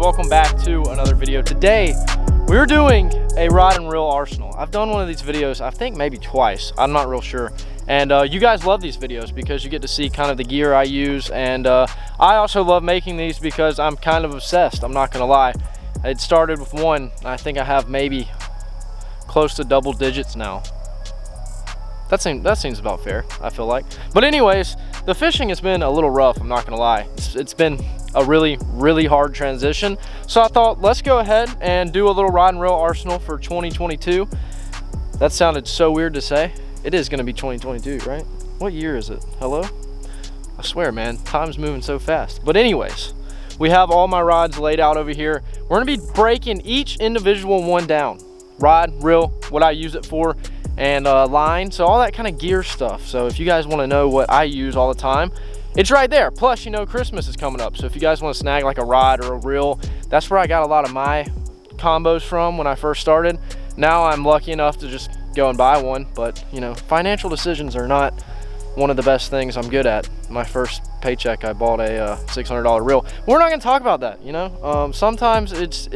welcome back to another video. Today we're doing a rod and reel arsenal. I've done one of these videos, I think maybe twice, I'm not real sure, and you guys love these videos because you get to see kind of the gear I use, and I also love making these because I'm kind of obsessed, I'm not gonna lie. It started with one, I think I have maybe close to double digits now. That seems about fair, I feel like. But anyways, the fishing has been a little rough, I'm not gonna lie. It's been a really hard transition. So I thought, let's go ahead and do a little rod and reel arsenal for 2022. That sounded so weird to say. It is gonna be 2022, right? What year is it? Hello? I swear, man, time's moving so fast. But anyways, we have all my rods laid out over here. We're gonna be breaking each individual one down. Rod, reel, what I use it for, and line, so all that kind of gear stuff. So if you guys want to know what I use all the time, it's right there. Plus, you know, Christmas is coming up, so if you guys want to snag like a rod or a reel, that's where I got a lot of my combos from when I first started. Now I'm lucky enough to just go and buy one, but you know, financial decisions are not one of the best things I'm good at. My first paycheck, I bought a $600 reel. We're not going to talk about that, you know. Sometimes it's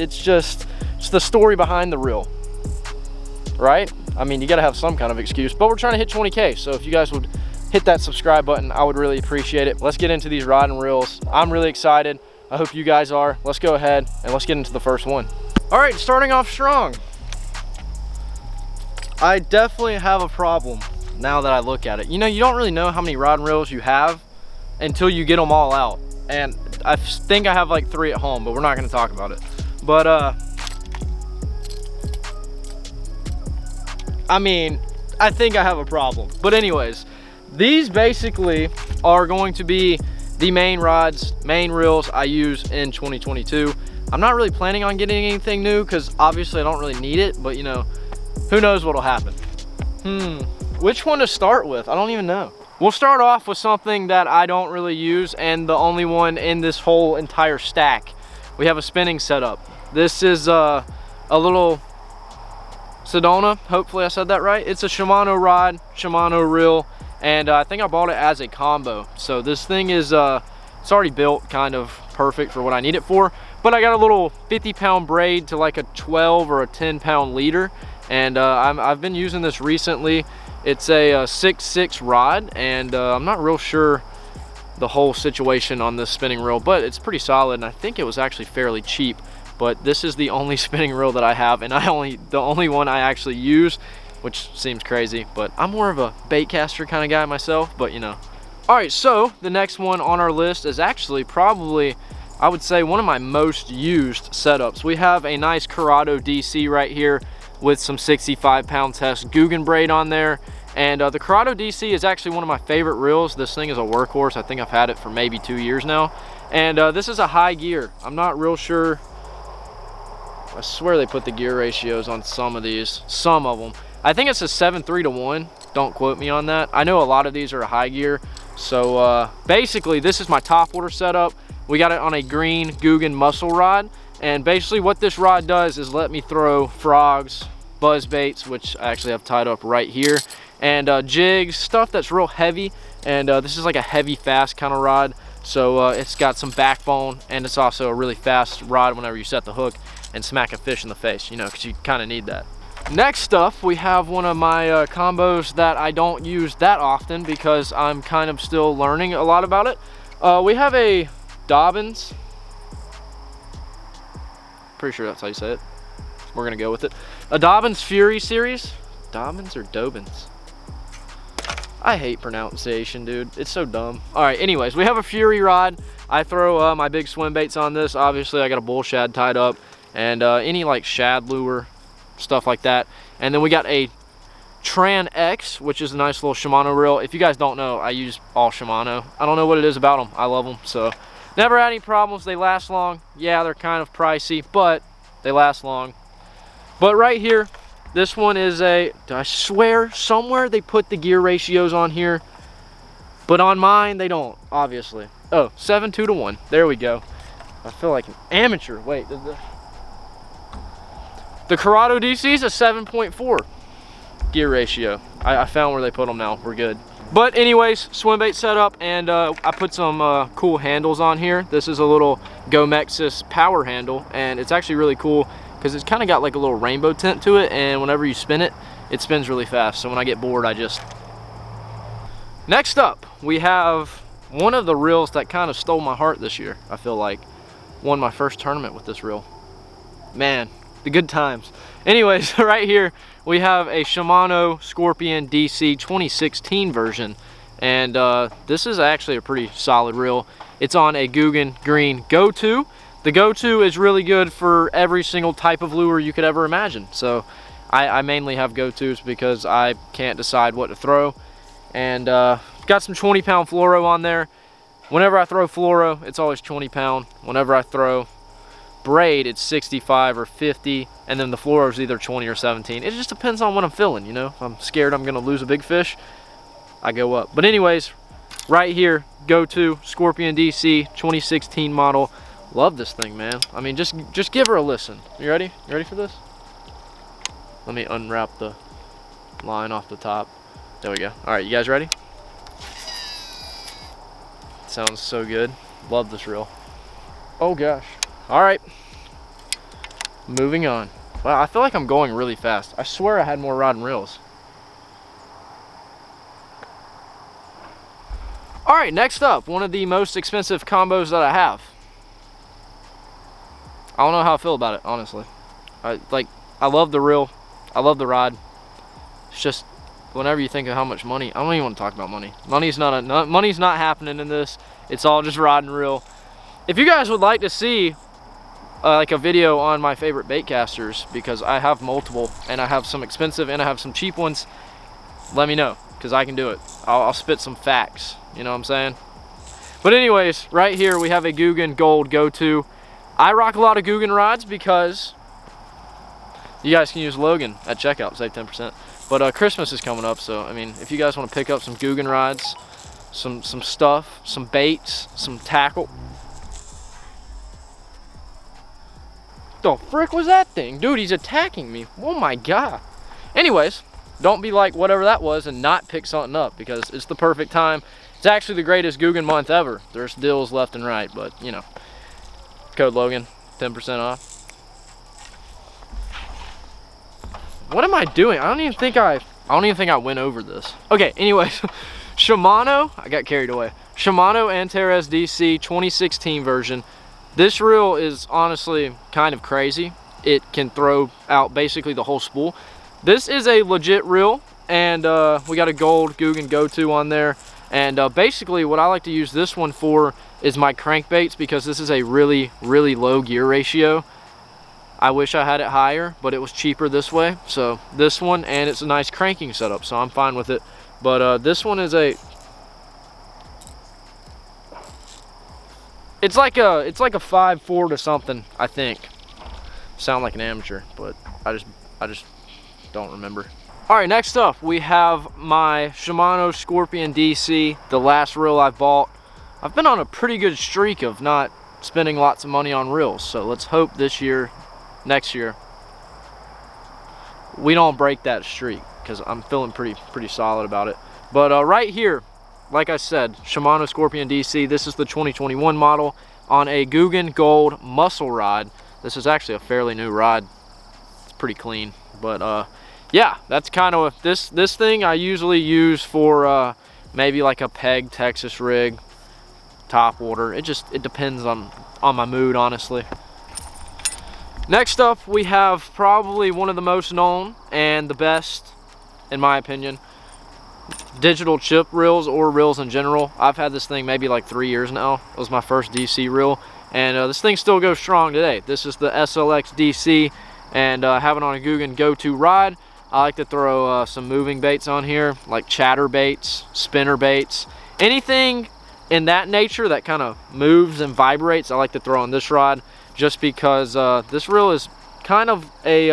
the story behind the reel, right? I mean, you gotta have some kind of excuse, but we're trying to hit 20K. So if you guys would hit that subscribe button, I would really appreciate it. Let's get into these rod and reels. I'm really excited. I hope you guys are. Let's go ahead and let's get into the first one. All right, starting off strong. I definitely have a problem now that I look at it. You know, you don't really know how many rod and reels you have until you get them all out. And I think I have like 3 at home, but we're not gonna talk about it. But I mean, I think I have a problem. But anyways, these basically are going to be the main rods, main reels I use in 2022. I'm not really planning on getting anything new because obviously I don't really need it, but you know, who knows what'll happen. Which one to start with? I don't even know. We'll start off with something that I don't really use and the only one in this whole entire stack. We have a spinning setup. This is a little Sedona, hopefully I said that right. It's a Shimano rod, Shimano reel, and I think I bought it as a combo. So this thing is, it's already built kind of perfect for what I need it for, but I got a little 50-pound braid to like a 12 or a 10-pound leader, and I've been using this recently. It's a 6.6 rod, and I'm not real sure the whole situation on this spinning reel, but it's pretty solid, and I think it was actually fairly cheap. But this is the only spinning reel that I have, and the only one I actually use, which seems crazy, but I'm more of a baitcaster kind of guy myself, but you know. All right, so the next one on our list is actually probably, I would say, one of my most used setups. We have a nice Karl DC right here with some 65-pound test Guggen braid on there, and the Karl DC is actually one of my favorite reels. This thing is a workhorse. I think I've had it for maybe 2 years now, and this is a high gear. I'm not real sure. I swear they put the gear ratios on some of these, some of them. I think it's a 7.3 to 1. Don't quote me on that. I know a lot of these are a high gear. So basically, this is my Topwater setup. We got it on a green Guggen muscle rod. And basically what this rod does is let me throw frogs, buzz baits, which I actually have tied up right here, and jigs, stuff that's real heavy. And this is like a heavy, fast kind of rod. So it's got some backbone, and it's also a really fast rod whenever you set the hook and smack a fish in the face, you know, because you kind of need that. Next up, we have one of my combos that I don't use that often because I'm kind of still learning a lot about it. We have a Dobbins. Pretty sure that's how you say it. We're gonna go with it. A Dobbins Fury series. Dobbins or Dobbins? I hate pronunciation, dude. It's so dumb. All right, anyways, we have a Fury rod. I throw my big swim baits on this. Obviously, I got a bull shad tied up, and any like shad lure, stuff like that. And then we got a Tran X, which is a nice little Shimano reel. If you guys don't know, I use all Shimano. I don't know what it is about them. I love them, so never had any problems. They last long. Yeah, they're kind of pricey, but they last long. But right here, this one is a, I swear somewhere they put the gear ratios on here, but on mine they don't, obviously. Oh, 7.2 to 1. There we go. I feel like an amateur. Wait, the Karl DC is a 7.4 gear ratio. I found where they put them now. We're good. But anyways, swim bait setup, and I put some cool handles on here. This is a little Gomexus power handle, and it's actually really cool because it's kind of got like a little rainbow tint to it, and whenever you spin it, it spins really fast. So when I get bored, I just... Next up, we have one of the reels that kind of stole my heart this year. I feel like won my first tournament with this reel. Man, the good times. Anyways, right here we have a Shimano Scorpion DC 2016 version, and this is actually a pretty solid reel. It's on a Guggen Green Go-To. The Go-To is really good for every single type of lure you could ever imagine. So I mainly have Go-Tos because I can't decide what to throw. And got some 20-pound fluoro on there. Whenever I throw fluoro, it's always 20 pound. Whenever I throw braid, it's 65 or 50, and then the fluoro is either 20 or 17. It just depends on what I'm feeling, you know. If I'm scared I'm gonna lose a big fish, I go up. But anyways, right here, Go-To Scorpion DC 2016 model. Love this thing, man. I mean, just give her a listen. You ready? You ready for this? Let me unwrap the line off the top. There we go. All right, you guys ready? Sounds so good. Love this reel. Oh gosh. All right. Moving on. Wow, I feel like I'm going really fast. I swear I had more rod and reels. All right, next up, one of the most expensive combos that I have. I don't know how I feel about it, honestly. I love the reel. I love the rod. It's just, whenever you think of how much money, I don't even want to talk about money. Money's not happening in this. It's all just rod and reel. If you guys would like to see like a video on my favorite baitcasters, because I have multiple, and I have some expensive and I have some cheap ones, let me know, because I can do it. I'll spit some facts, you know what I'm saying? But anyways, right here we have a Guggen Gold Go-To. I rock a lot of Guggen rods because you guys can use Logan at checkout, save 10%. But Christmas is coming up, so I mean, if you guys want to pick up some Guggen rods, some stuff, some baits, some tackle. The frick was that thing? Dude, he's attacking me. Oh my god. Anyways, don't be like whatever that was and not pick something up, because it's the perfect time. It's actually the greatest Guggen month ever. There's deals left and right, but you know. Code Logan, 10% off. What am I doing? I don't even think I went over this. Okay, anyways, Shimano, I got carried away. Shimano Antares DC 2016 version. This reel is honestly kind of crazy. It can throw out basically the whole spool. This is a legit reel, and we got a gold Guggen Go-To on there. And basically what I like to use this one for is my crankbaits, because this is a really, really low gear ratio. I wish I had it higher, but it was cheaper this way. So this one, and it's a nice cranking setup, so I'm fine with it. But this one is a, it's like a 5.4 to something, I think. Sound like an amateur, but I just don't remember. All right, next up we have my Shimano Scorpion DC, the last reel I bought. I've been on a pretty good streak of not spending lots of money on reels, so let's hope this year, next year, we don't break that streak, because I'm feeling pretty solid about it. But right here, like I said, Shimano Scorpion DC, this is the 2021 model on a Guggen Gold muscle rod. This is actually a fairly new rod. It's pretty clean, but yeah, that's kind of this thing I usually use for maybe like a peg Texas rig, topwater. It depends on my mood, honestly. Next up, we have probably one of the most known and the best, in my opinion, digital chip reels, or reels in general. I've had this thing maybe like 3 years now. It was my first DC reel, and this thing still goes strong today. This is the SLX DC, and I have it on a Guggen Go-To rod. I like to throw some moving baits on here, like chatter baits, spinner baits, anything in that nature that kind of moves and vibrates. I like to throw on this rod, just because this reel is kind of a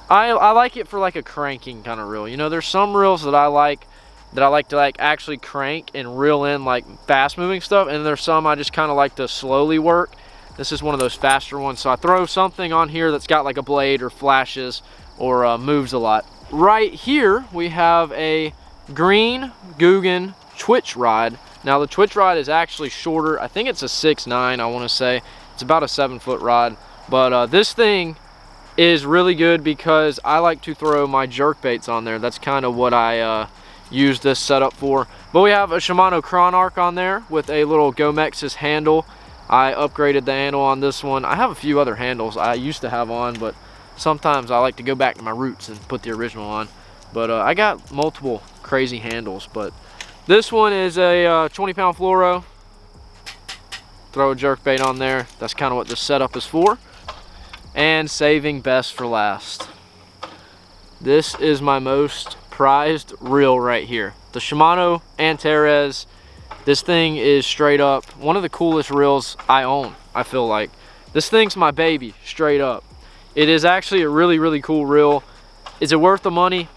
I like it for like a cranking kind of reel. You know, there's some reels that I like to like actually crank and reel in like fast moving stuff, and there's some I just kind of like to slowly work. This is one of those faster ones, so I throw something on here that's got like a blade or flashes or moves a lot. Right here we have a green Guggen twitch rod. Now the twitch rod is actually shorter. I think it's a 6'9", I want to say. It's about a 7-foot rod. But this thing is really good because I like to throw my jerk baits on there. That's kind of what I use this setup for. But we have a Shimano Chronarch on there with a little Gomex's handle. I upgraded the handle on this one. I have a few other handles I used to have on, but sometimes I like to go back to my roots and put the original on. But I got multiple crazy handles. But this one is a 20-pound fluoro. Throw a jerk bait on there. That's kind of what this setup is for. And saving best for last. This is my most prized reel right here. The Shimano Antares. This thing is straight up one of the coolest reels I own, I feel like. This thing's my baby, straight up. It is actually a really, really cool reel. Is it worth the money?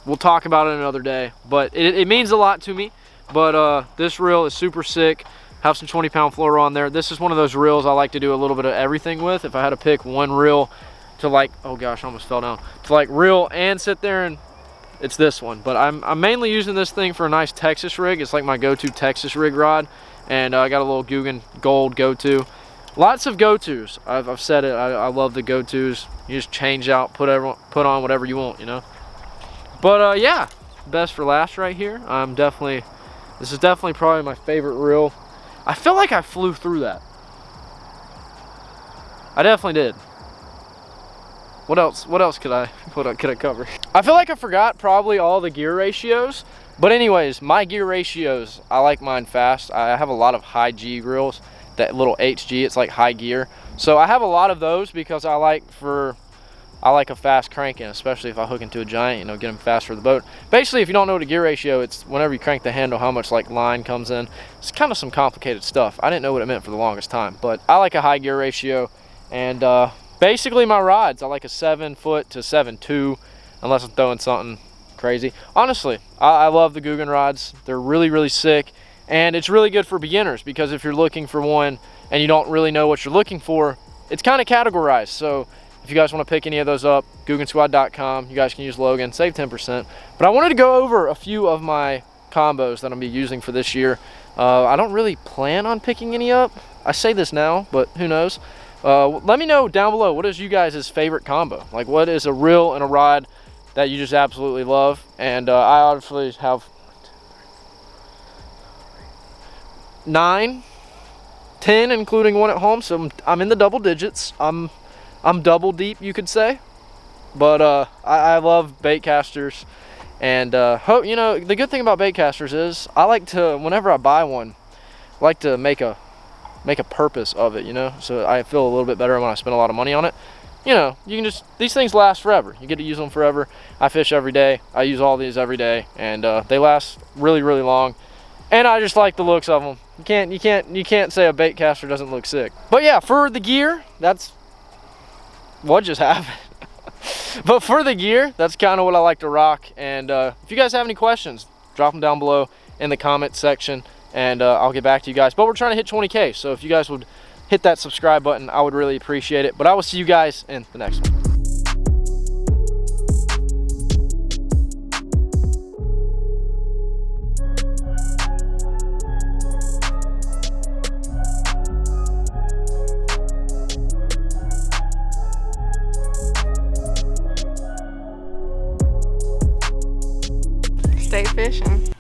We'll talk about it another day. But it means a lot to me. But this reel is super sick. Have some 20-pound fluoro on there. This is one of those reels I like to do a little bit of everything with. If I had to pick one reel to like, oh gosh, I almost fell down. To like reel and sit there, and it's this one. But I'm mainly using this thing for a nice Texas rig. It's like my go-to Texas rig rod. And I got a little Guggen Gold go-to. Lots of go-tos. I've said it. I love the go-tos. You just change out, put on whatever you want, you know. But yeah, best for last right here. This is definitely probably my favorite reel. I feel like I flew through that. I definitely did. What else could I cover? I feel like I forgot probably all the gear ratios. But anyways, my gear ratios, I like mine fast. I have a lot of high G reels. That little HG, it's like high gear. So I have a lot of those because I like a fast cranking, especially if I hook into a giant, you know, get them fast for the boat. Basically, if you don't know what a gear ratio, it's whenever you crank the handle, how much like line comes in. It's kind of some complicated stuff. I didn't know what it meant for the longest time, but I like a high gear ratio. And basically my rods, I like a 7-foot to 7.2, unless I'm throwing something crazy. Honestly, I love the Guggen rods. They're really, really sick. And it's really good for beginners because if you're looking for one and you don't really know what you're looking for, it's kind of categorized. So if you guys want to pick any of those up, GuggenSquad.com, you guys can use Logan, save 10%. But I wanted to go over a few of my combos that I'm going to be using for this year. I don't really plan on picking any up. I say this now, but who knows. Let me know down below, what is you guys' favorite combo? Like, what is a reel and a rod that you just absolutely love? And I obviously have 9, 10, including one at home, so I'm in the double digits. I'm double deep, you could say. But I love baitcasters, and you know, the good thing about baitcasters is I like to, whenever I buy one, I like to make a purpose of it, you know, so I feel a little bit better when I spend a lot of money on it. You know, you can just, these things last forever. You get to use them forever. I fish every day. I use all these every day, and they last really, really long. And I just like the looks of them. You can't say a baitcaster doesn't look sick. But yeah, for the gear, that's what just happened. But for the gear, that's kind of what I like to rock. And if you guys have any questions, drop them down below in the comment section, and I'll get back to you guys. But we're trying to hit 20K, so if you guys would hit that subscribe button, I would really appreciate it. But I will see you guys in the next one. Stay fishing.